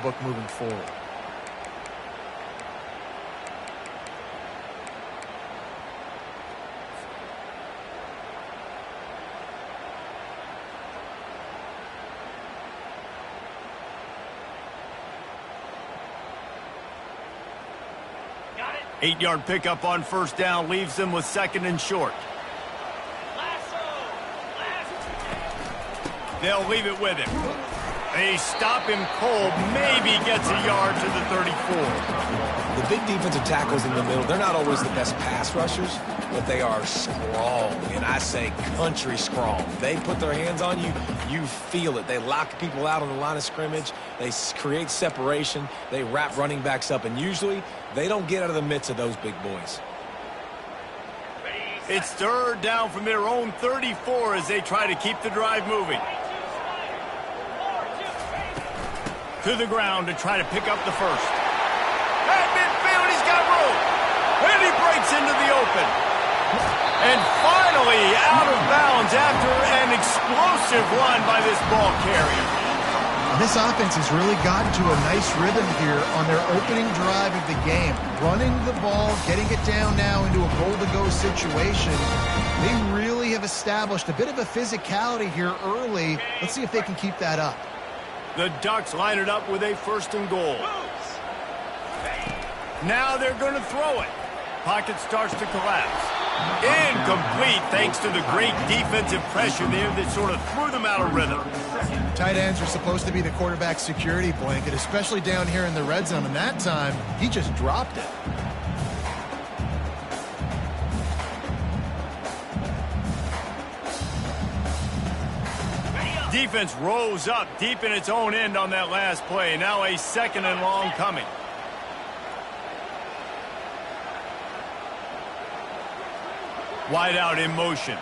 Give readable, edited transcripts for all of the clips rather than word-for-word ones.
book moving forward. Got it. 8-yard pickup on first down leaves them with 2nd and short. They'll leave it with him. They stop him cold, maybe gets a yard to the 34. The big defensive tackles in the middle, they're not always the best pass rushers, but they are strong, and I say country strong. They put their hands on you, you feel it. They lock people out on the line of scrimmage. They create separation. They wrap running backs up, and usually they don't get out of the midst of those big boys. It's 3rd down from their own 34 as they try to keep the drive moving. To the ground to try to pick up the first. At midfield, he's got room. And he breaks into the open. And finally out of bounds after an explosive run by this ball carrier. This offense has really gotten to a nice rhythm here on their opening drive of the game. Running the ball, getting it down now into a goal-to-go situation. They really have established a bit of a physicality here early. Let's see if they can keep that up. The Ducks line it up with a 1st and goal. Now they're going to throw it. Pocket starts to collapse. Incomplete thanks to the great defensive pressure there that sort of threw them out of rhythm. Tight ends are supposed to be the quarterback's security blanket, especially down here in the red zone, and that time, he just dropped it. Defense rose up deep in its own end on that last play. Now a 2nd and long coming. Wide out in motion.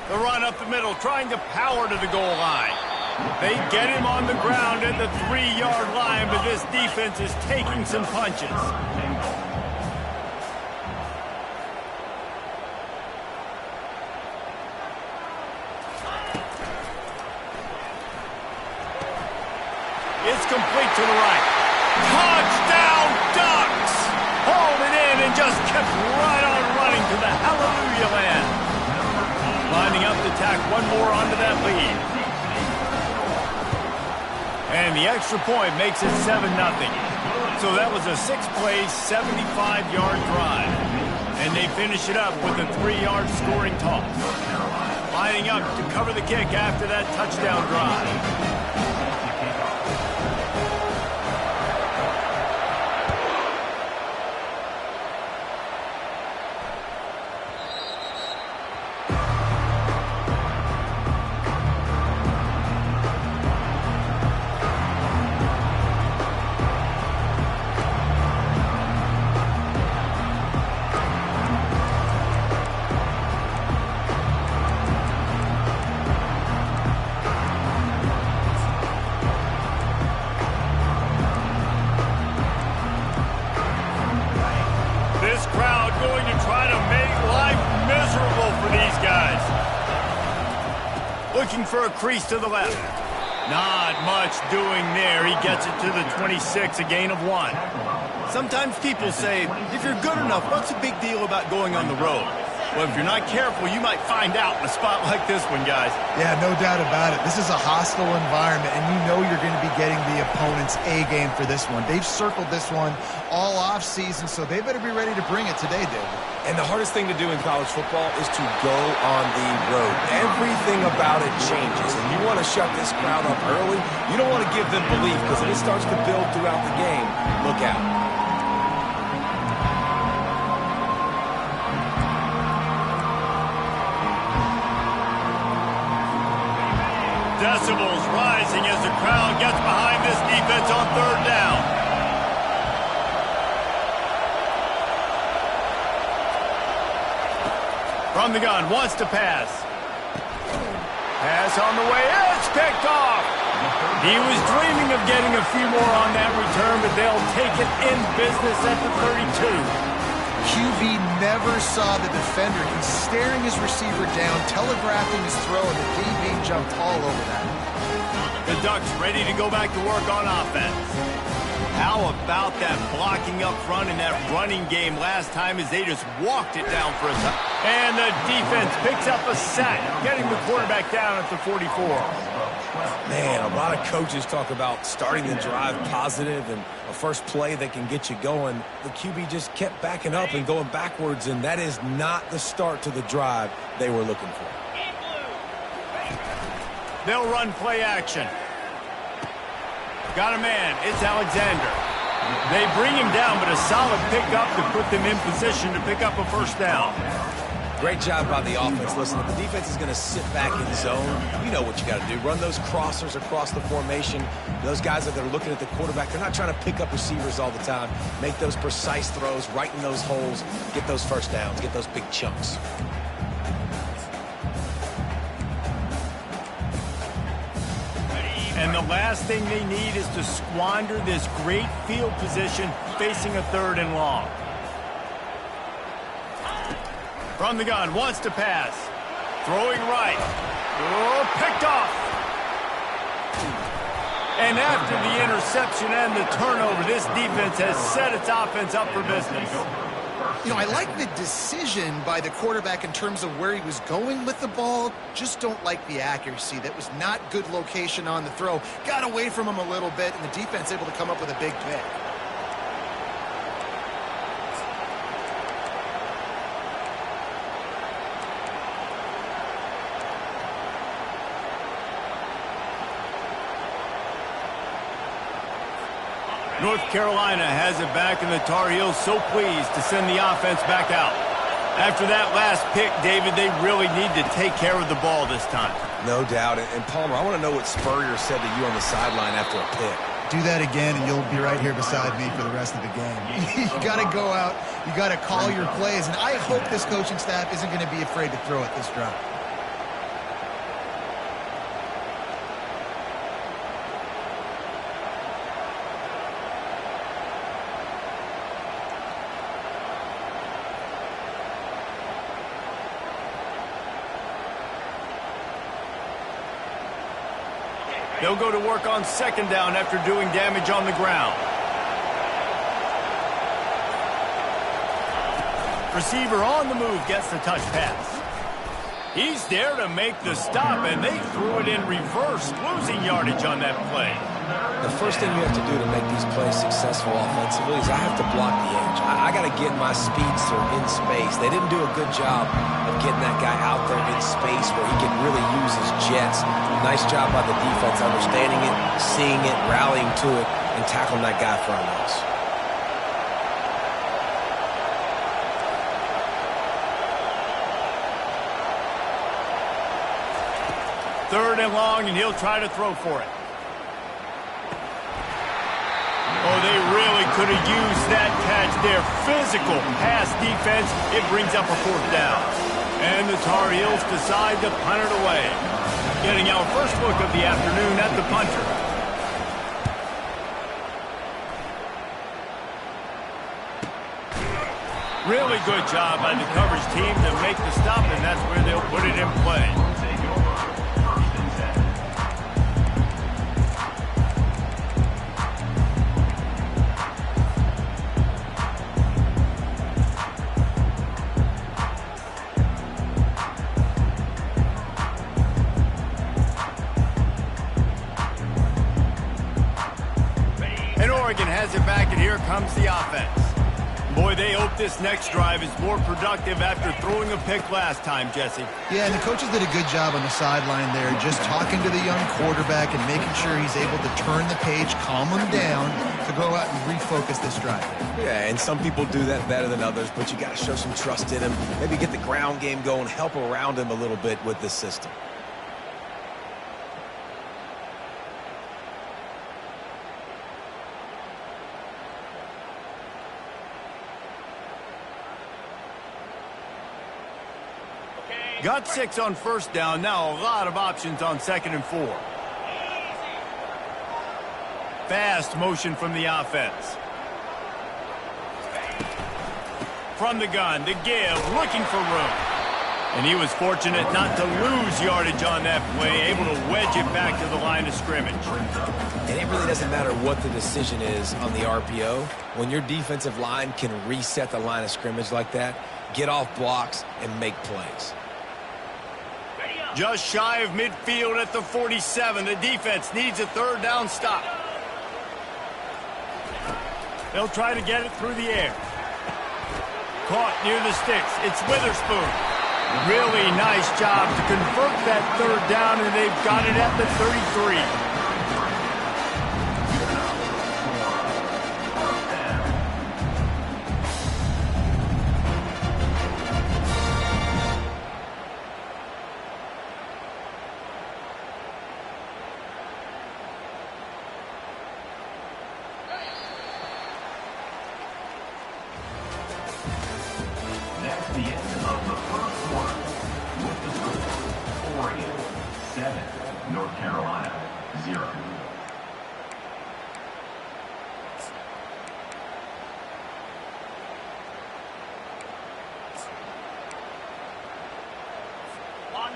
The run up the middle, trying to power to the goal line. They get him on the ground at the 3-yard line, but this defense is taking some punches. It's complete to the right. Touchdown, Ducks! Hauled it in and just kept right on running to the hallelujah land. Lining up to tack one more onto that lead. And the extra point makes it 7-0. So that was a 6-play, 75-yard drive. And they finish it up with a 3-yard scoring toss. Lining up to cover the kick after that touchdown drive. Looking for a crease to the left. Not much doing there. He gets it to the 26, a gain of 1. Sometimes people say, if you're good enough, what's the big deal about going on the road? Well, if you're not careful, you might find out in a spot like this one, guys. Yeah, no doubt about it. This is a hostile environment, and you know you're going to be getting the opponent's A game for this one. They've circled this one all offseason, so they better be ready to bring it today, David. And the hardest thing to do in college football is to go on the road. Everything about it changes, and you want to shut this crowd up early. You don't want to give them belief, because if it starts to build throughout the game, look out. Decibels rising as the crowd gets behind this defense on 3rd down. From the gun, wants to pass. Pass on the way, it's picked off. He was dreaming of getting a few more on that return, but they'll take it in business at the 32. QB never saw the defender. He's staring his receiver down, telegraphing his throw, and the DB jumped all over that. Ducks ready to go back to work on offense. How about that blocking up front in that running game last time as they just walked it down for a touchdown? And the defense picks up a sack, getting the quarterback down at the 44. Man, a lot of coaches talk about starting the drive positive and a first play that can get you going. The QB just kept backing up and going backwards, and that is not the start to the drive they were looking for. They'll run play action. Got a man. It's Alexander. They bring him down, but a solid pickup to put them in position to pick up a first down. Great job by the offense. Listen, if the defense is going to sit back in zone, you know what you got to do. Run those crossers across the formation. Those guys that are looking at the quarterback, they're not trying to pick up receivers all the time. Make those precise throws, right in those holes, get those first downs, get those big chunks. And the last thing they need is to squander this great field position facing a 3rd and long. From the gun, wants to pass. Throwing right. Oh, picked off. And after the interception and the turnover, this defense has set its offense up for business. You know, I like the decision by the quarterback in terms of where he was going with the ball. Just don't like the accuracy. That was not good location on the throw. Got away from him a little bit, and the defense able to come up with a big pick. North Carolina has it back, and the Tar Heels so pleased to send the offense back out. After that last pick, David, they really need to take care of the ball this time. No doubt. And Palmer, I want to know what Spurrier said to you on the sideline after a pick. Do that again, and you'll be right here beside me for the rest of the game. You got to go out. You got to call your plays, and I hope this coaching staff isn't going to be afraid to throw at this drive. They'll go to work on 2nd down after doing damage on the ground. Receiver on the move gets the touch pass. He's there to make the stop, and they threw it in reverse, losing yardage on that play. The first thing you have to do to make these plays successful offensively is I have to block the edge. I got to get my speedster in space. They didn't do a good job of getting that guy out there in space where he can really use his jets. Nice job by the defense understanding it, seeing it, rallying to it, and tackling that guy for a loss. 3rd and long, and he'll try to throw for it. Oh, they really could have used that catch there. Physical pass defense. It brings up a 4th down. And the Tar Heels decide to punt it away. Getting our first look of the afternoon at the punter. Really good job by the coverage team to make the stop, and that's where they'll put it in play. Has it back, and here comes the offense. Boy, they hope this next drive is more productive after throwing a pick last time, Jesse. Yeah, and the coaches did a good job on the sideline there, just talking to the young quarterback and making sure he's able to turn the page, calm him down, to go out and refocus this drive. Yeah, and some people do that better than others, but you got to show some trust in him. Maybe get the ground game going, help around him a little bit with this system. Got 6 on 1st down. Now a lot of options on 2nd and 4. Fast motion from the offense. From the gun, the give, looking for room. And he was fortunate not to lose yardage on that play, able to wedge it back to the line of scrimmage. And it really doesn't matter what the decision is on the RPO. When your defensive line can reset the line of scrimmage like that, get off blocks and make plays. Just shy of midfield at the 47. The defense needs a third down stop. They'll try to get it through the air. Caught near the sticks. It's Witherspoon. Really nice job to convert that third down, and they've got it at the 33.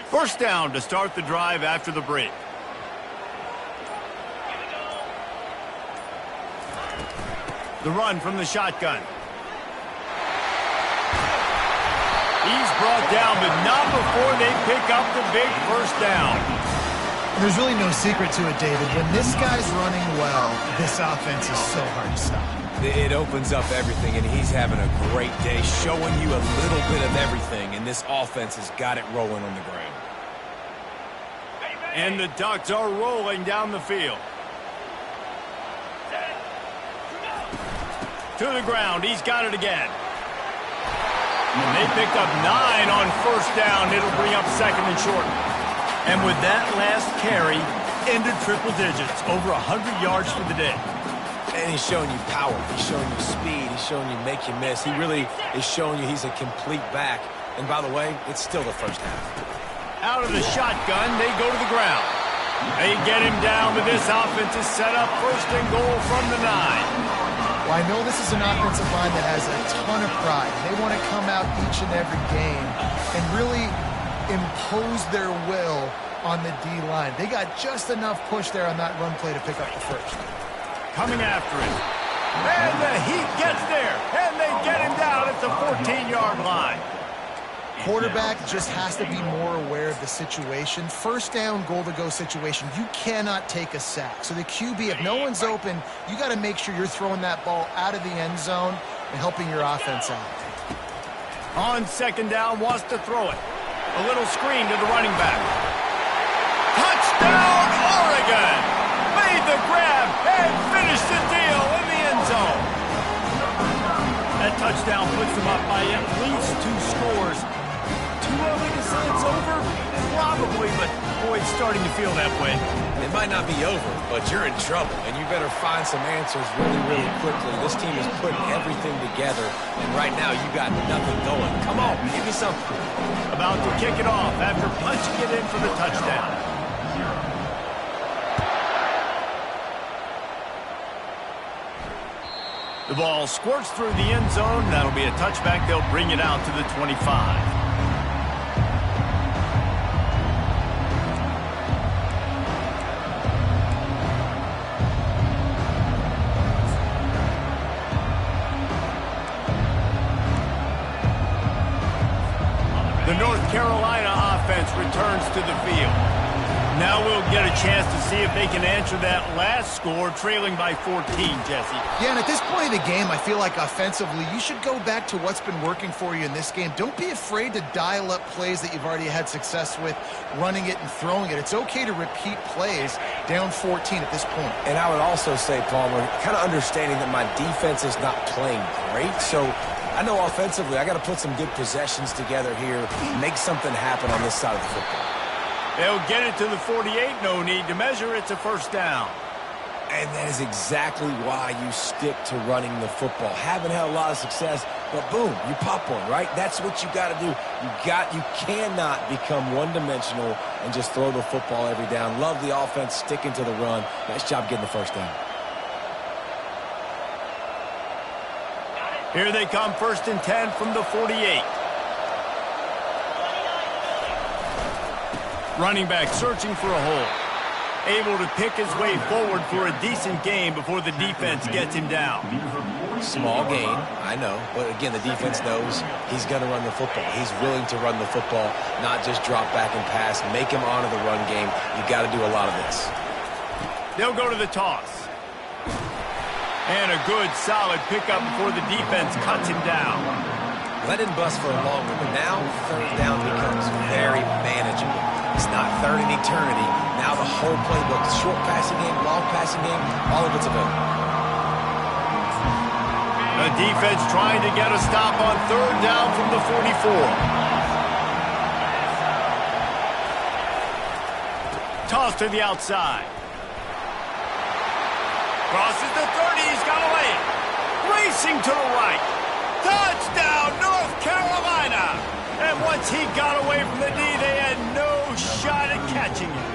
First down to start the drive after the break. The run from the shotgun. He's brought down, but not before they pick up the big first down. There's really no secret to it, David. When this guy's running well, this offense is so hard to stop. It opens up everything, and he's having a great day, showing you a little bit of everything, and this offense has got it rolling on the ground. And the Ducks are rolling down the field. To the ground. He's got it again. And they picked up 9 on first down. It'll bring up second and short. And with that last carry, ended triple digits. Over 100 yards for the day. And he's showing you power. He's showing you speed. He's showing you make you miss. He really is showing you he's a complete back. And by the way, it's still the first half. Out of the shotgun, they go to the ground. They get him down, but this offense is set up first and goal from the 9. Well, I know this is an offensive line that has a ton of pride. They want to come out each and every game and really impose their will on the D-line. They got just enough push there on that run play to pick up the first. Coming after it. And the Heat gets there, and they get him down at the 14-yard line. Quarterback just has to be more aware of the situation. First down, goal-to-go situation. You cannot take a sack. So the QB, if no one's open, you got to make sure you're throwing that ball out of the end zone and helping your offense out. On second down, wants to throw it. A little screen to the running back. Touchdown, Oregon! Made the grab and finished the deal in the end zone. That touchdown puts them up by at least 2 scores. Too early to say it's over? Probably, but boy, it's starting to feel that way. It might not be over, but you're in trouble, and you better find some answers really, really quickly. This team is putting everything together, and right now you got nothing going. Come on, give me something. About to kick it off after punching it in for the touchdown. The ball squirts through the end zone. That'll be a touchback. They'll bring it out to the 25. The North Carolina offense returns to the field. Now we'll get a chance to see if they can answer that last score, trailing by 14, Jesse. Yeah, and at this point of the game, I feel like offensively, you should go back to what's been working for you in this game. Don't be afraid to dial up plays that you've already had success with, running it and throwing it. It's okay to repeat plays down 14 at this point. And I would also say, Palmer, kind of understanding that my defense is not playing great, so I know offensively I got to put some good possessions together here, make something happen on this side of the football. They'll get it to the 48, no need to measure. It's a first down. And that is exactly why you stick to running the football. Haven't had a lot of success, but boom, you pop one, right? That's what you got to do. You cannot become one-dimensional and just throw the football every down. Love the offense, sticking to the run. Nice job getting the first down. Here they come, 1st and 10 from the 48. Running back searching for a hole. Able to pick his way forward for a decent gain before the defense gets him down. Small gain, I know. But again, the defense knows he's going to run the football. He's willing to run the football, not just drop back and pass. Make him honor the run game. You got to do a lot of this. They'll go to the toss. And a good, solid pickup before the defense cuts him down. That didn't bust for a long one, but now third down becomes very manageable. It's not third in eternity. Now the whole playbook, short passing game, long passing game, all of it's available. The defense trying to get a stop on third down from the 44. Toss to the outside. Crosses the 30, he's got away. Racing to the right. Touchdown, North Carolina! And once he got away from the D, they had no shot at catching him.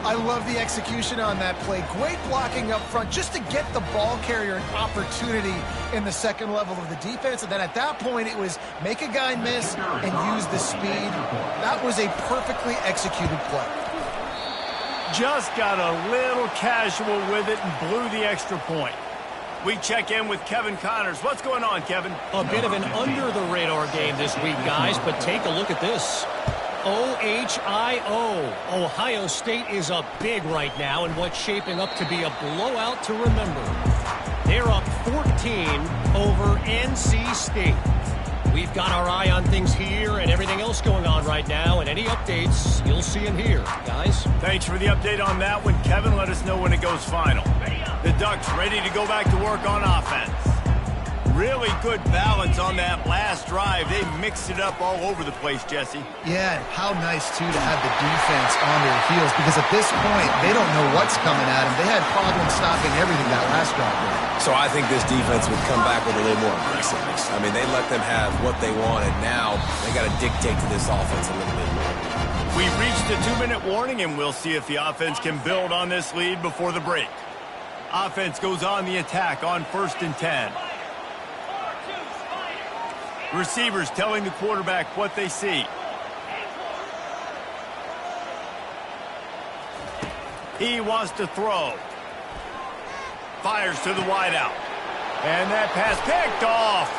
I love the execution on that play. Great blocking up front just to get the ball carrier an opportunity in the second level of the defense. And then at that point, it was make a guy miss and use the speed. That was a perfectly executed play. Just got a little casual with it and blew the extra point. We check in with Kevin Connors. What's going on, Kevin? A bit of an under-the-radar game this week, guys, but take a look at this. OHIO. Ohio State is up big right now in what's shaping up to be a blowout to remember. They're up 14 over NC State. We've got our eye on things here and everything else going on right now, and any updates you'll see in here, guys. Thanks for the update on that one, Kevin. Let us know when it goes final. The Ducks ready to go back to work on offense. Really good balance on that last drive. They mixed it up all over the place, Jesse. Yeah, and how nice, too, to have the defense on their heels, because at this point, they don't know what's coming at them. They had problems stopping everything that last drive. So I think this defense would come back with a little more aggressiveness. I mean, they let them have what they wanted. Now they got to dictate to this offense a little bit more. We've reached the 2-minute warning, and we'll see if the offense can build on this lead before the break. Offense goes on the attack on 1st and 10. Receivers telling the quarterback what they see. He wants to throw. Fires to the wideout. And that pass picked off.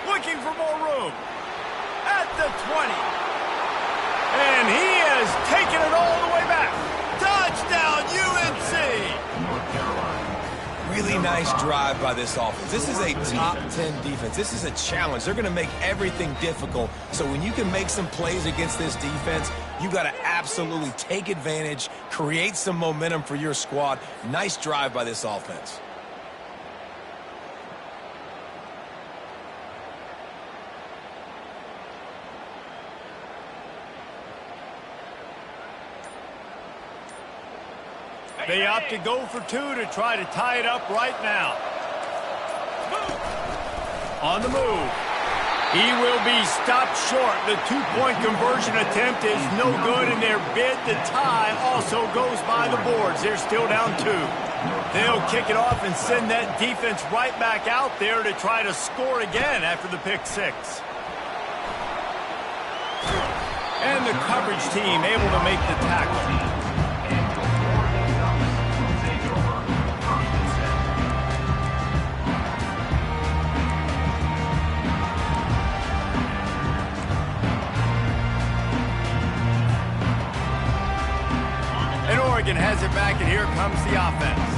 Looking for more room. At the 20. And he has taken it all the way back. Touchdown, UNC! Really nice drive by this offense. This is a top 10 defense. This is a challenge. They're going to make everything difficult. So when you can make some plays against this defense, you got to absolutely take advantage, create some momentum for your squad. Nice drive by this offense. They opt to go for 2 to try to tie it up right now. On the move. He will be stopped short. The 2-point conversion attempt is no good, and their bid to tie also goes by the boards. They're still down 2. They'll kick it off and send that defense right back out there to try to score again after the pick 6. And the coverage team able to make the tackle. Oregon has it back, and here comes the offense.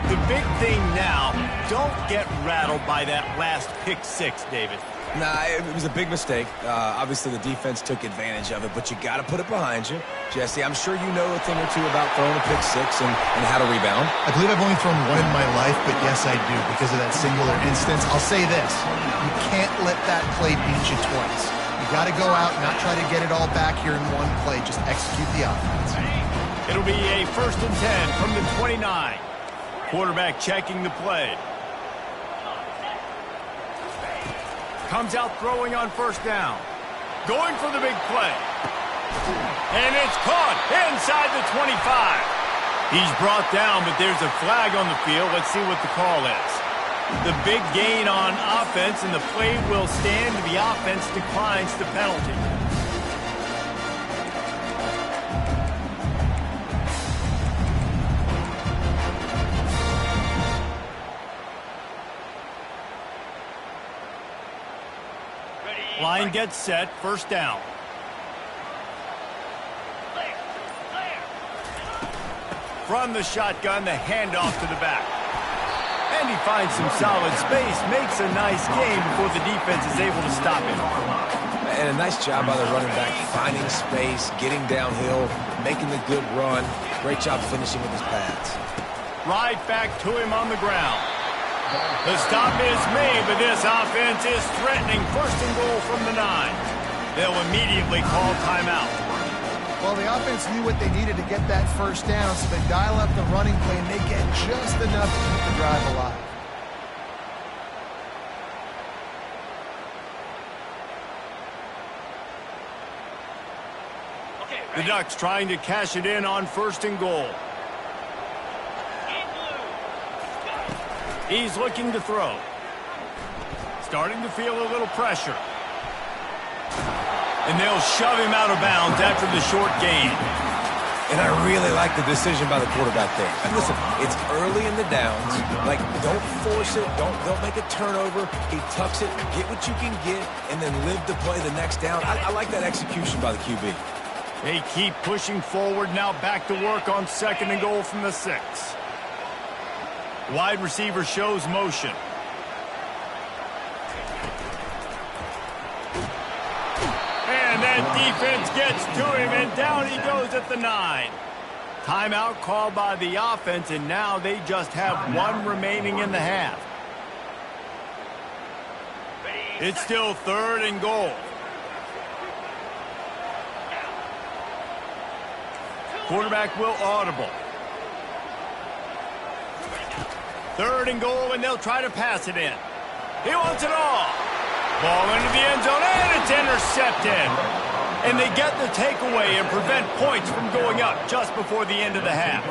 The big thing now, don't get rattled by that last pick 6, David. Nah, it was a big mistake. Obviously, the defense took advantage of it, but you got to put it behind you. Jesse, I'm sure you know a thing or two about throwing a pick 6 and how to rebound. I believe I've only thrown one in my life, but yes, I do, because of that singular instance. I'll say this. You can't let that play beat you twice. You got to go out, not try to get it all back here in one play. Just execute the offense. It'll be a 1st and 10 from the 29. Quarterback checking the play. Comes out throwing on 1st down. Going for the big play. And it's caught inside the 25. He's brought down, but there's a flag on the field. Let's see what the call is. The big gain on offense, and the play will stand. The offense declines the penalty. Line gets set, first down. From the shotgun, the handoff to the back. And he finds some solid space, makes a nice game before the defense is able to stop him. And a nice job by the running back, finding space, getting downhill, making the good run. Great job finishing with his pads. Right back to him on the ground. The stop is made, but this offense is threatening first and goal from the 9. They'll immediately call timeout. Well, the offense knew what they needed to get that first down, so they dial up the running play and they get just enough to keep the drive alive. The Ducks trying to cash it in on first and goal. He's looking to throw. Starting to feel a little pressure. And they'll shove him out of bounds after the short gain. And I really like the decision by the quarterback there. And listen, it's early in the downs. Like, don't force it. Don't make a turnover. He tucks it, get what you can get, and then live to play the next down. I like that execution by the QB. They keep pushing forward, now back to work on second and goal from the 6. Wide receiver shows motion. And that defense gets to him, and down he goes at the 9. Timeout called by the offense, and now they just have one remaining in the half. It's still third and goal. Quarterback will audible. Third and goal, and they'll try to pass it in. He wants it all. Ball into the end zone, and it's intercepted. And they get the takeaway and prevent points from going up just before the end of the half.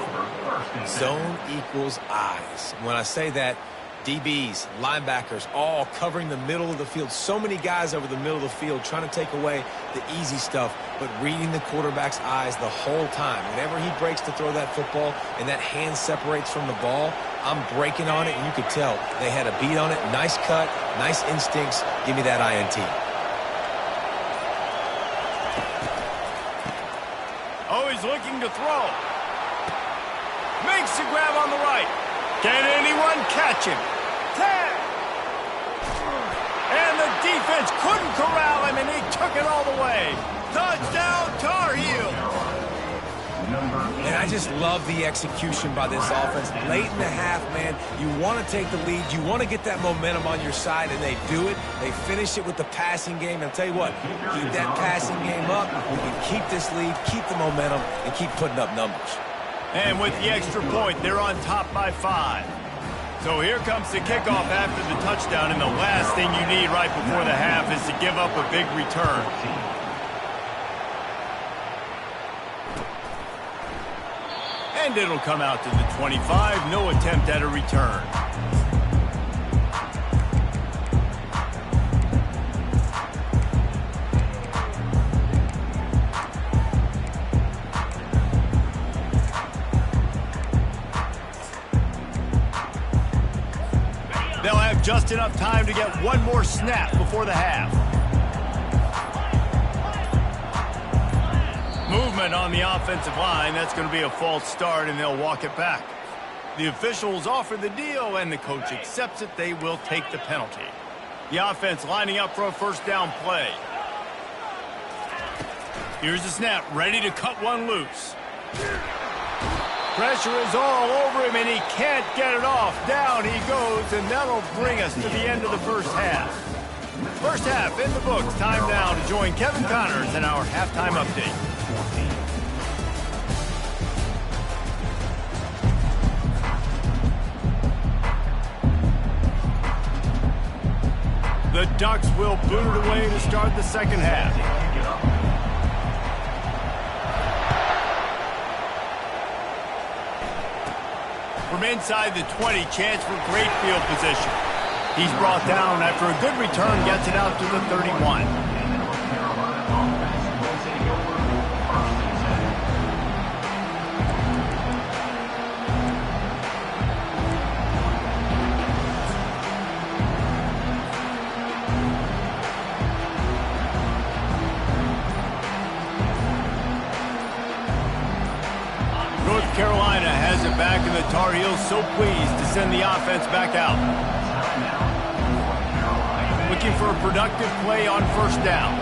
Zone equals eyes. When I say that, DBs, linebackers, all covering the middle of the field. So many guys over the middle of the field trying to take away the easy stuff, but reading the quarterback's eyes the whole time. Whenever he breaks to throw that football and that hand separates from the ball, I'm breaking on it, and you could tell they had a beat on it. Nice cut, nice instincts. Give me that INT. Oh, he's looking to throw. Makes the grab on the right. Can anyone catch him? 10. And the defense couldn't corral him, and he took it all the way. Touchdown, Tar Heel. And I just love the execution by this offense. Late in the half, man, you want to take the lead. You want to get that momentum on your side, and they do it. They finish it with the passing game. And I'll tell you what, keep that passing game up. You can keep this lead, keep the momentum, and keep putting up numbers. And with the extra point, they're on top by 5. So here comes the kickoff after the touchdown, and the last thing you need right before the half is to give up a big return. And it'll come out to the 25. No attempt at a return. They'll have just enough time to get one more snap before the half. Movement on the offensive line. That's going to be a false start, and they'll walk it back. The officials offer the deal, and the coach accepts it. They will take the penalty. The offense lining up for a first down play. Here's the snap, ready to cut one loose. Pressure is all over him, and he can't get it off. Down he goes, and that'll bring us to the end of the first half. First half in the books. Time now to join Kevin Connors in our halftime update. The Ducks will boot it away to start the second half. From inside the 20, chance for great field position. He's brought down after a good return, gets it out to the 31. North Carolina has it back, and the Tar Heels so pleased to send the offense back out. Looking for a productive play on first down.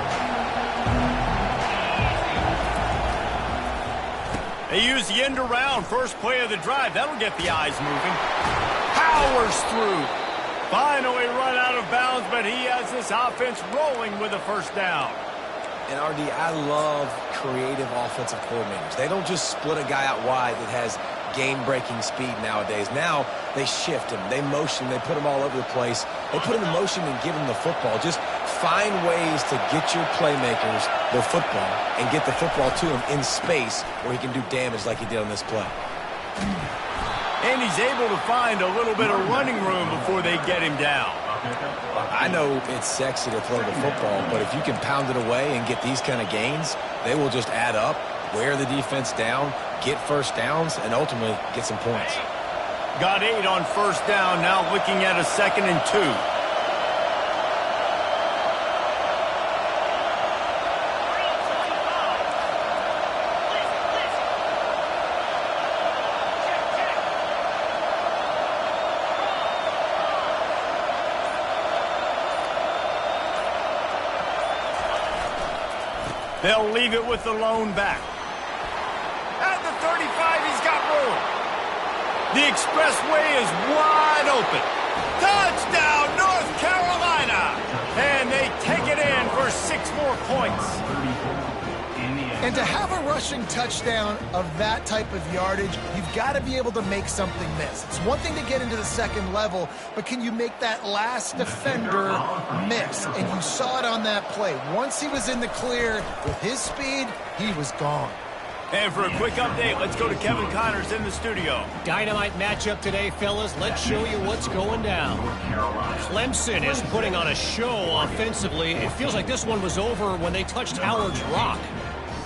They use the end around first play of the drive. That'll get the eyes moving. Powers through. Finally run out of bounds, but he has this offense rolling with a first down. And RD, I love creative offensive coordinators. They don't just split a guy out wide that has game-breaking speed nowadays. Now they shift him, they motion, they put him all over the place. They put him in motion and give him the football. Just find ways to get your playmakers the football and get the football to him in space where he can do damage like he did on this play. And he's able to find a little bit of running room before they get him down. I know it's sexy to throw the football, but if you can pound it away and get these kind of gains, they will just add up, wear the defense down, get first downs, and ultimately get some points. Got 8 on first down, now looking at a 2nd and 2. They'll leave it with the lone back. At the 35, he's got room. The expressway is wide open. Touchdown, North Carolina! And they take it in for 6 more points. And to have a rushing touchdown of that type of yardage, you've got to be able to make something miss. It's one thing to get into the second level, but can you make that last defender miss? And you saw it on that play. Once he was in the clear with his speed, he was gone. And for a quick update, let's go to Kevin Connors in the studio. Dynamite matchup today, fellas. Let's show you what's going down. Clemson is putting on a show offensively. It feels like this one was over when they touched Howard's Rock.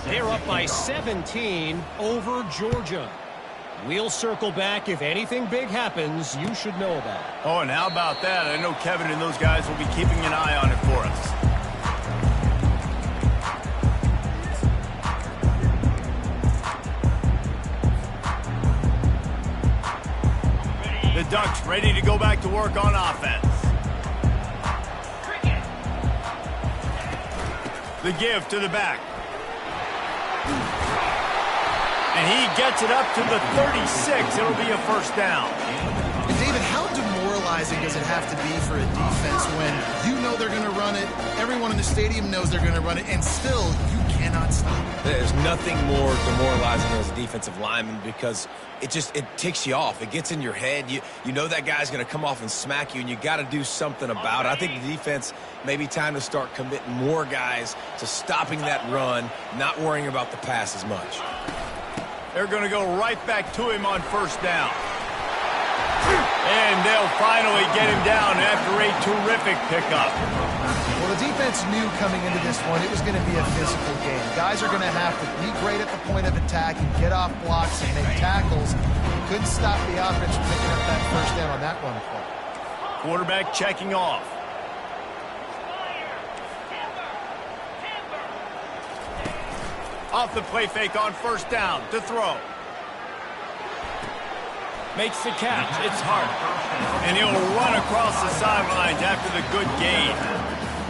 They're up by 17 over Georgia. We'll circle back. If anything big happens, you should know about it. Oh, and how about that? I know Kevin and those guys will be keeping an eye on it for us. The Ducks ready to go back to work on offense. The give to the back. And he gets it up to the 36. It'll be a first down. And David, how demoralizing does it have to be for a defense when you know they're going to run it, everyone in the stadium knows they're going to run it, and still you cannot stop it? There's nothing more demoralizing as a defensive lineman because it ticks you off. It gets in your head. You know that guy's going to come off and smack you, and you got to do something about it. I think the defense may be time to start committing more guys to stopping that run, not worrying about the pass as much. They're going to go right back to him on first down. And they'll finally get him down after a terrific pickup. Well, the defense knew coming into this one it was going to be a physical game. Guys are going to have to be great at the point of attack and get off blocks and make tackles. Couldn't stop the offense from picking up that first down on that one play. Quarterback checking off. Off the play fake on first down to throw. Makes the catch. It's Hart. And he'll run across the sidelines after the good gain.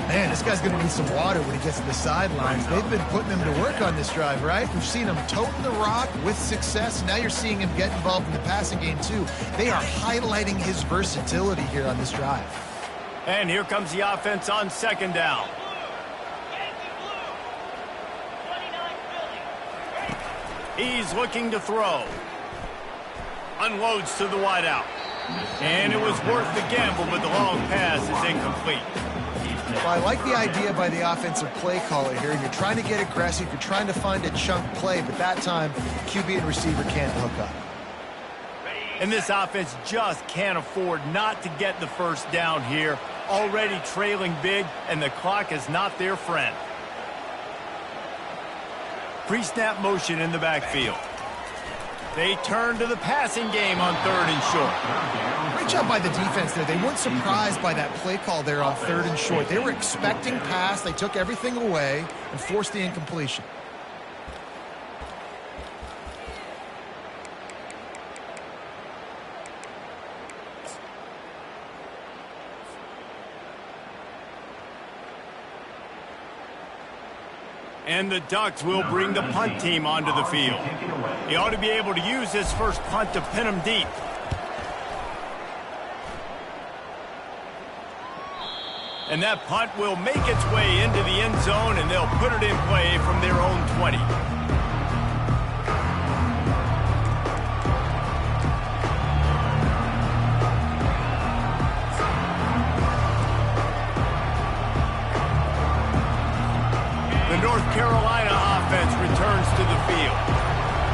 Man, this guy's going to need some water when he gets to the sidelines. They've been putting him to work on this drive, right? We've seen him toting the rock with success. Now you're seeing him get involved in the passing game, too. They are highlighting his versatility here on this drive. And here comes the offense on second down. He's looking to throw. Unloads to the wideout. And it was worth the gamble, but the long pass is incomplete. Well, I like the idea by the offensive play caller here. You're trying to get aggressive. You're trying to find a chunk play, but that time, QB and receiver can't hook up. And this offense just can't afford not to get the first down here. Already trailing big, and the clock is not their friend. Pre-snap motion in the backfield. They turn to the passing game on third and short. Great job by the defense there. They weren't surprised by that play call there on third and short. They were expecting pass. They took everything away and forced the incompletion. And the Ducks will bring the punt team onto the field. He ought to be able to use his first punt to pin them deep. And that punt will make its way into the end zone, and they'll put it in play from their own 20. The North Carolina offense returns to the field.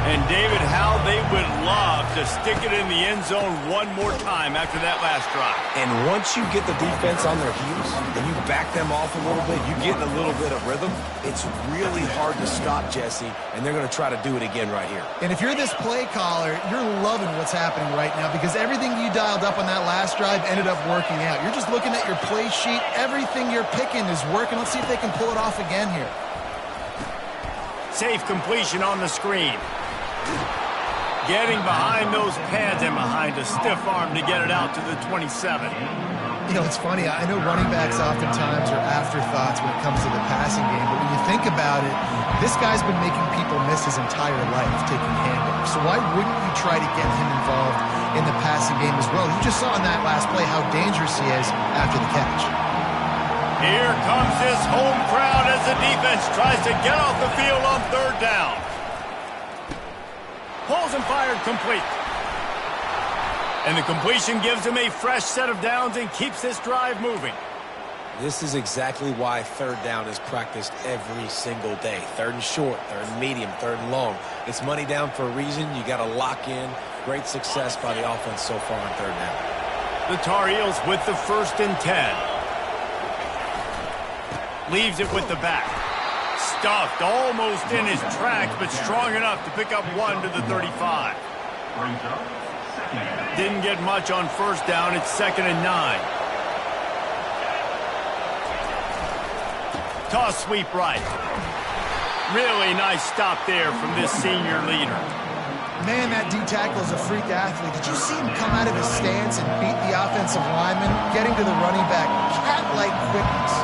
And David, how they would love to stick it in the end zone one more time after that last drive. And once you get the defense on their heels and you back them off a little bit, you get a little bit of rhythm, it's really hard to stop, Jesse, and they're going to try to do it again right here. And if you're this play caller, you're loving what's happening right now because everything you dialed up on that last drive ended up working out. You're just looking at your play sheet. Everything you're picking is working. Let's see if they can pull it off again here. Safe completion on the screen. Getting behind those pads and behind a stiff arm to get it out to the 27. You know, it's funny. I know running backs oftentimes are afterthoughts when it comes to the passing game, but when you think about it, this guy's been making people miss his entire life taking handoffs. So why wouldn't you try to get him involved in the passing game as well? You just saw in that last play how dangerous he is after the catch. Here comes this home crowd as the defense tries to get off the field on third down. Pulls and fired complete. And the completion gives him a fresh set of downs and keeps this drive moving. This is exactly why third down is practiced every single day. Third and short, third and medium, third and long. It's money down for a reason. You got to lock in. Great success by the offense so far on third down. The Tar Heels with the 1st and 10. Leaves it with the back. Stuffed almost in his tracks, but strong enough to pick up one to the 35. Didn't get much on first down. It's 2nd and 9. Toss sweep right. Really nice stop there from this senior leader. Man, that D-tackle is a freak athlete. Did you see him come out of his stance and beat the offensive lineman, getting to the running back? Cat-like quickness.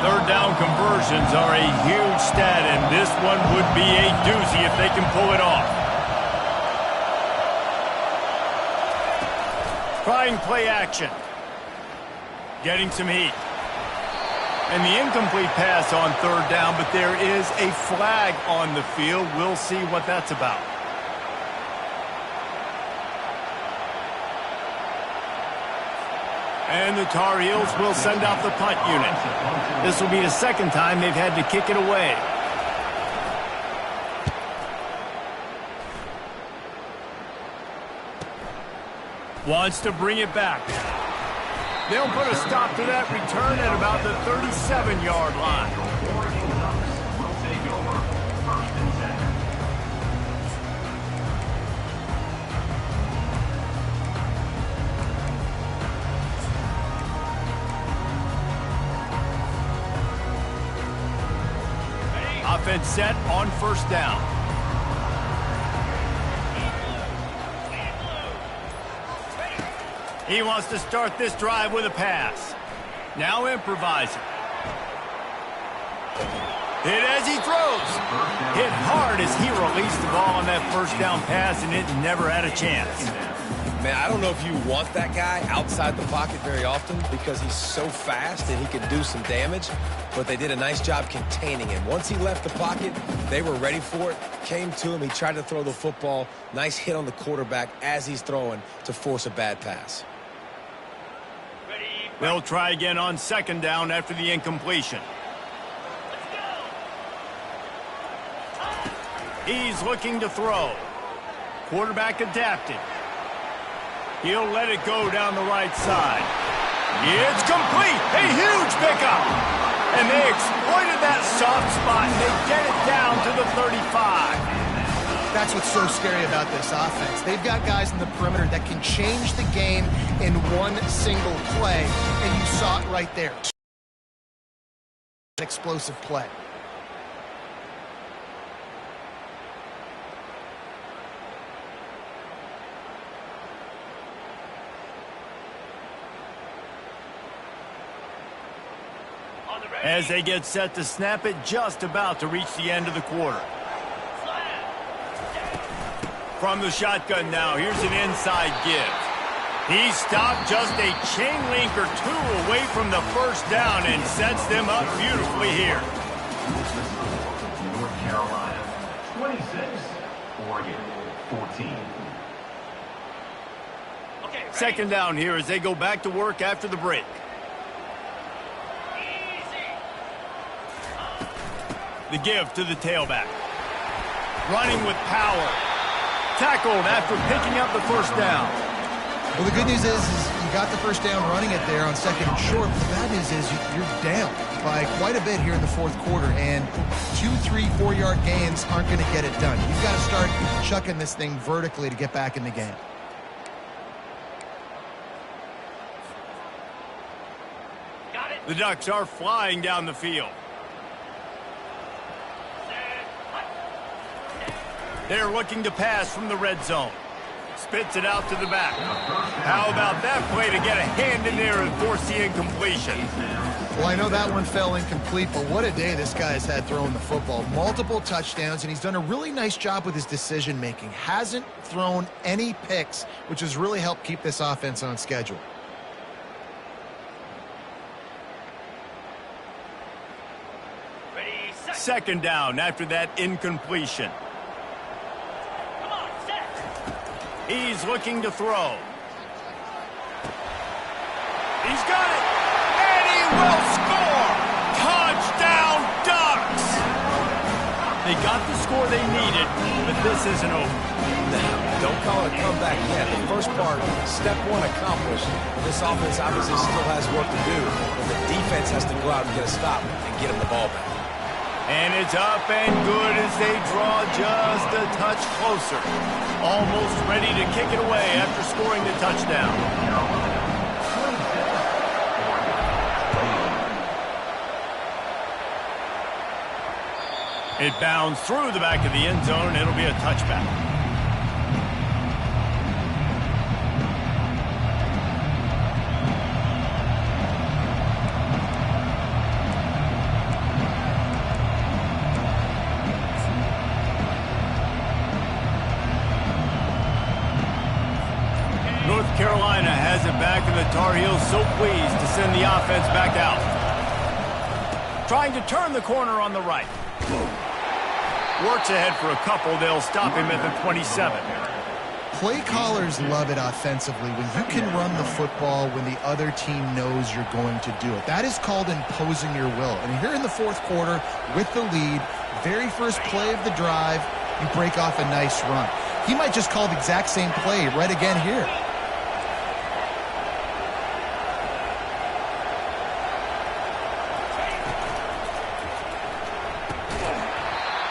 Third down conversions are a huge stat, and this one would be a doozy if they can pull it off. Trying play action. Getting some heat. And the incomplete pass on third down, but there is a flag on the field. We'll see what that's about. And the Tar Heels will send out the punt unit. This will be the 2nd time they've had to kick it away. Wants to bring it back. They'll put a stop to that return at about the 37-yard line. Offense set on first down. He wants to start this drive with a pass. Now improvising. Hit as he throws. Hit hard as he released the ball on that first down pass, and it never had a chance. Man, I don't know if you want that guy outside the pocket very often because he's so fast and he can do some damage, but they did a nice job containing him. Once he left the pocket, they were ready for it, came to him, he tried to throw the football. Nice hit on the quarterback as he's throwing to force a bad pass. They'll try again on 2nd down after the incompletion. He's looking to throw. Quarterback adapted. He'll let it go down the right side. It's complete. A huge pickup. And they exploited that soft spot, and they get it down to the 35. That's what's so scary about this offense. They've got guys in the perimeter that can change the game in one single play, and you saw it right there. Explosive play. as they get set to snap it, just about to reach the end of the quarter. From the shotgun now, here's an inside give. He stopped just a chain link or two away from the first down and sets them up beautifully here. North Carolina, 26, Oregon, 14. Second down here as they go back to work after the break. The give to the tailback. Running with power. Tackled after picking up the first down. Well, the good news is you got the first down running it there on second and short. But the bad news is you're down by quite a bit here in the fourth quarter. And 2, 3, 4-yard gains aren't going to get it done. You've got to start chucking this thing vertically to get back in the game. The Ducks are flying down the field. They're looking to pass from the red zone. Spits it out to the back. How about that play to get a hand in there and force the incompletion? Well, I know that one fell incomplete, but what a day this guy's had throwing the football. Multiple touchdowns, and he's done a really nice job with his decision-making. Hasn't thrown any picks, which has really helped keep this offense on schedule. Second down after that incompletion. He's looking to throw. He's got it. And he will score. Touchdown, Ducks. They got the score they needed, but this isn't over. Don't call it a comeback yet. The first part, step one accomplished. This offense obviously still has work to do. But the defense has to go out and get a stop and get him the ball back. And it's up and good as they draw just a touch closer. Almost ready to kick it away after scoring the touchdown. It bounds through the back of the end zone, and it'll be a touchback. Carolina has it back, and the Tar Heels so pleased to send the offense back out. Trying to turn the corner on the right. Works ahead for a couple. They'll stop him at the 27. Play callers love it offensively when you can run the football when the other team knows you're going to do it. That is called imposing your will. And here in the fourth quarter with the lead, very first play of the drive, you break off a nice run. He might just call the exact same play right again here.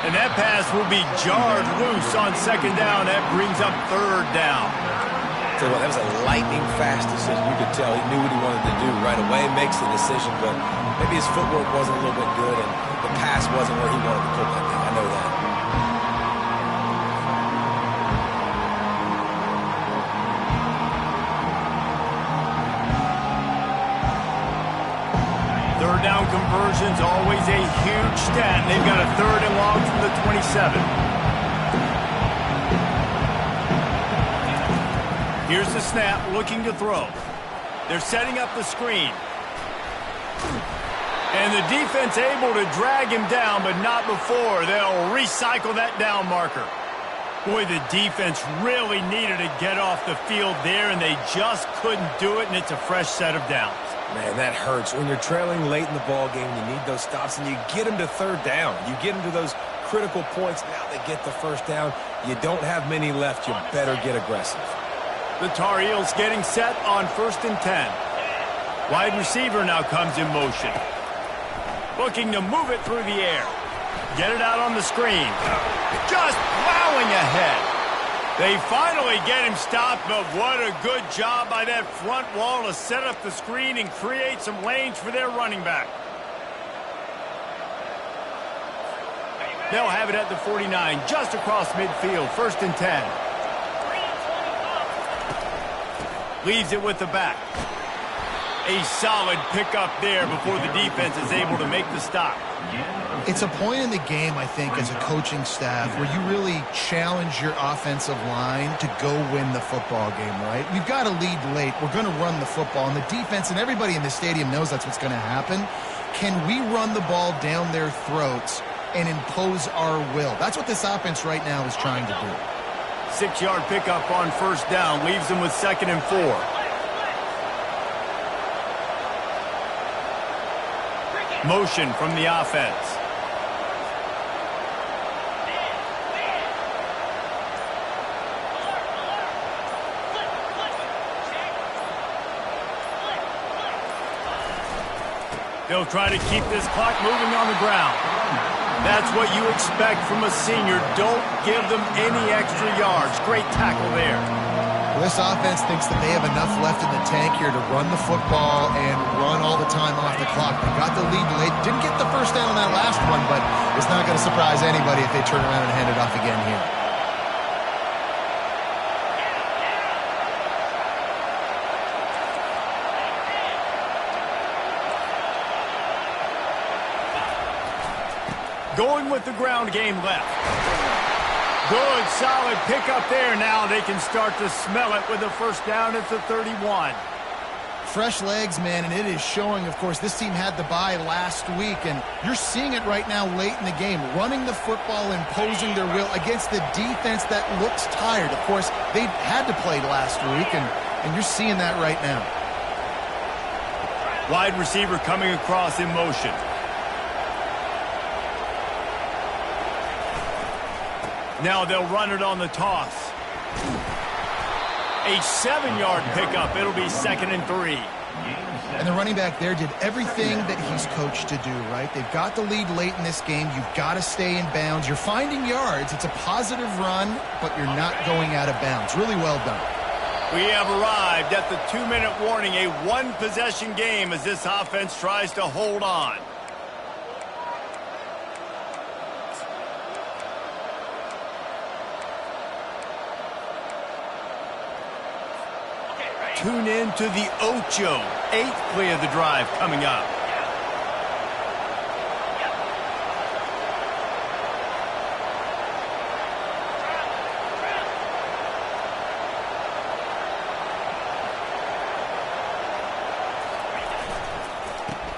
And that pass will be jarred loose on second down. That brings up third down. Tell you what, that was a lightning fast decision. You could tell he knew what he wanted to do right away. Makes the decision, but maybe his footwork wasn't a little bit good, and the pass wasn't where he wanted to put that thing. I know that. Third down conversions, always a huge stat. They've got a third and long from the 27. Here's the snap, looking to throw. They're setting up the screen. And the defense able to drag him down, but not before. They'll recycle that down marker. Boy, the defense really needed to get off the field there, and they just couldn't do it, and it's a fresh set of downs. Man, that hurts. When you're trailing late in the ball game, you need those stops, and you get them to third down. You get them to those critical points. Now they get the first down. You don't have many left. You better get aggressive. The Tar Heels getting set on 1st and 10. Wide receiver now comes in motion. Looking to move it through the air. Get it out on the screen. Just plowing ahead. They finally get him stopped, but what a good job by that front wall to set up the screen and create some lanes for their running back. They'll have it at the 49, just across midfield, 1st and 10. Leaves it with the back. A solid pickup there before the defense is able to make the stop. It's a point in the game, I think, as a coaching staff where you really challenge your offensive line to go win the football game, right? We've got to lead late. We're going to run the football. And the defense and everybody in the stadium knows that's what's going to happen. Can we run the ball down their throats and impose our will? That's what this offense right now is trying to do. 6-yard pickup on first down leaves them with 2nd and 4. Motion from the offense. They'll try to keep this clock moving on the ground. That's what you expect from a senior. Don't give them any extra yards. Great tackle there. This offense thinks that they have enough left in the tank here to run the football and run all the time off the clock. They got the lead late. Didn't get the first down on that last one, but it's not going to surprise anybody if they turn around and hand it off again here. Going with the ground game left. Good, solid pickup there. Now they can start to smell it with a first down at the 31. Fresh legs, man, and it is showing, of course. This team had the bye last week, and you're seeing it right now late in the game. Running the football, imposing their will against the defense that looks tired. Of course, they had to play last week, and you're seeing that right now. Wide receiver coming across in motion. Now they'll run it on the toss. A 7-yard pickup. It'll be 2nd and 3. And the running back there did everything that he's coached to do, right? They've got the lead late in this game. You've got to stay in bounds. You're finding yards. It's a positive run, but you're not going out of bounds. Really well done. We have arrived at the 2-minute warning. A one-possession game as this offense tries to hold on. Tune in to the Ocho. 8th play of the drive coming up.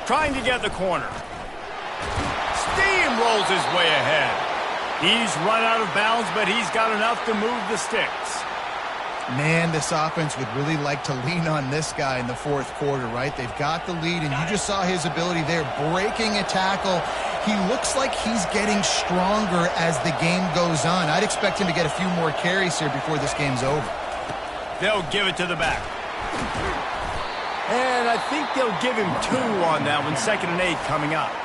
Trying to get the corner. Steamrolls his way ahead. He's run out of bounds, but he's got enough to move the sticks. Man, this offense would really like to lean on this guy in the fourth quarter, right? They've got the lead, and you just saw his ability there, breaking a tackle. He looks like he's getting stronger as the game goes on. I'd expect him to get a few more carries here before this game's over. They'll give it to the back. And I think they'll give him 2 on that one. 2nd and 8 coming up.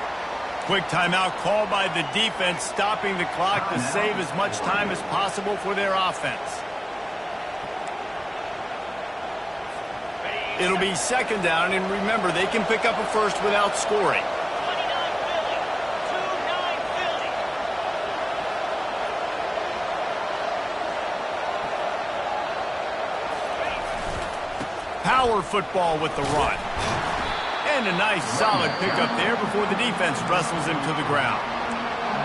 Quick timeout called by the defense, stopping the clock to save as much time as possible for their offense. It'll be 2nd down, and remember, they can pick up a first without scoring. Power football with the run. And a nice solid pickup there before the defense wrestles him to the ground.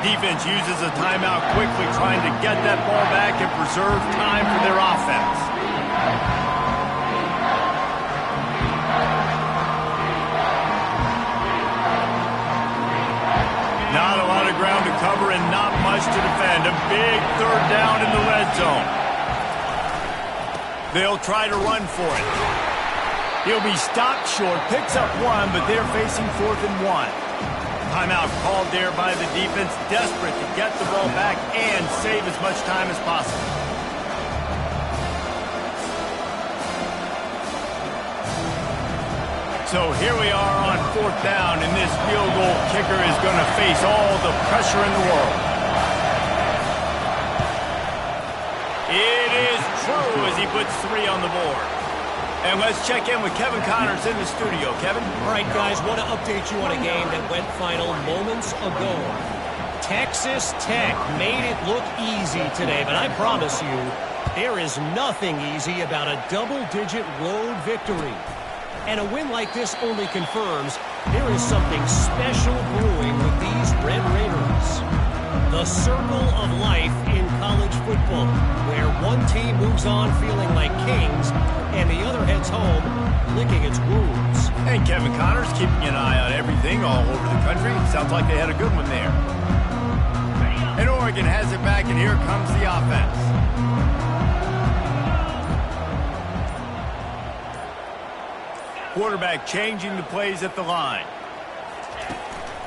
Defense uses a timeout quickly, trying to get that ball back and preserve time for their offense. Not a lot of ground to cover and not much to defend. A big 3rd down in the red zone. They'll try to run for it. He'll be stopped short, picks up 1, but they're facing 4th and 1. Timeout called there by the defense, desperate to get the ball back and save as much time as possible. So here we are on 4th down, and this field goal kicker is going to face all the pressure in the world. It is true as he puts 3 on the board. And let's check in with Kevin Connors in the studio. Kevin? All right, guys, want to update you on a game that went final moments ago. Texas Tech made it look easy today, but I promise you, there is nothing easy about a double-digit road victory. And a win like this only confirms there is something special brewing with these Red Raiders. The circle of life in college football, where one team moves on feeling like kings and the other heads home licking its wounds. And Kevin Connors keeping an eye on everything all over the country. Sounds like they had a good one there. And Oregon has it back, and here comes the offense. Quarterback changing the plays at the line.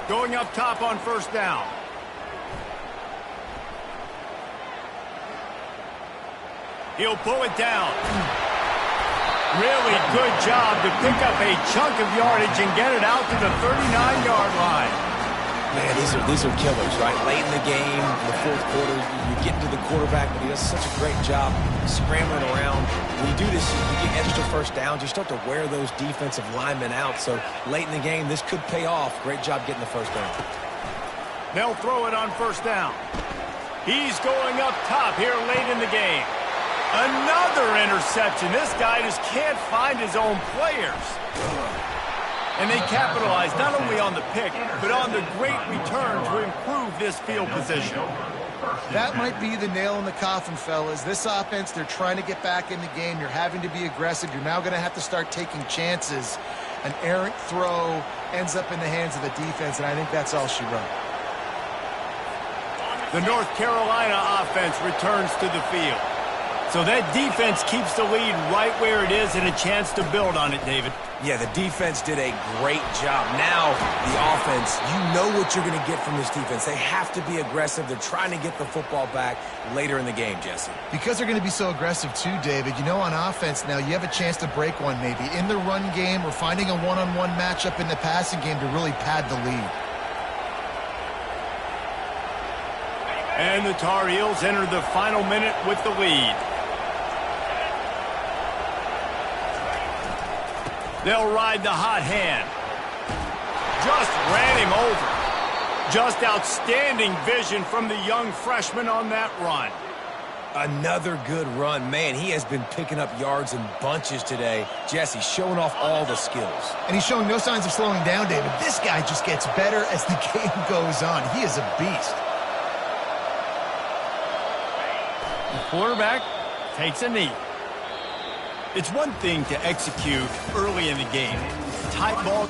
Going up top on first down. He'll pull it down. Really good job to pick up a chunk of yardage and get it out to the 39-yard line. Man, these are killers, right? Late in the game, in the fourth quarter, you get into the quarterback, but he does such a great job scrambling around. When you do this, you get extra first downs. You start to wear those defensive linemen out. So late in the game, this could pay off. Great job getting the first down. They'll throw it on first down. He's going up top here late in the game. Another interception. This guy just can't find his own players. And they capitalize not only on the pick, but on the great return to improve this field position. That might be the nail in the coffin, fellas. This offense, they're trying to get back in the game. You're having to be aggressive. You're now going to have to start taking chances. An errant throw ends up in the hands of the defense, and I think that's all she wrote. The North Carolina offense returns to the field. So that defense keeps the lead right where it is and a chance to build on it, David. Yeah, the defense did a great job. Now, the offense, you know what you're going to get from this defense. They have to be aggressive. They're trying to get the football back later in the game, Jesse. Because they're going to be so aggressive too, David, you know, on offense now, you have a chance to break one maybe in the run game or finding a one-on-one matchup in the passing game to really pad the lead. And the Tar Heels enter the final minute with the lead. They'll ride the hot hand. Just ran him over. Just outstanding vision from the young freshman on that run. Another good run. Man, he has been picking up yards in bunches today. Jesse, showing off all the skills. And he's showing no signs of slowing down, David. This guy just gets better as the game goes on. He is a beast. The quarterback takes a knee. It's one thing to execute early in the game. Tight ball.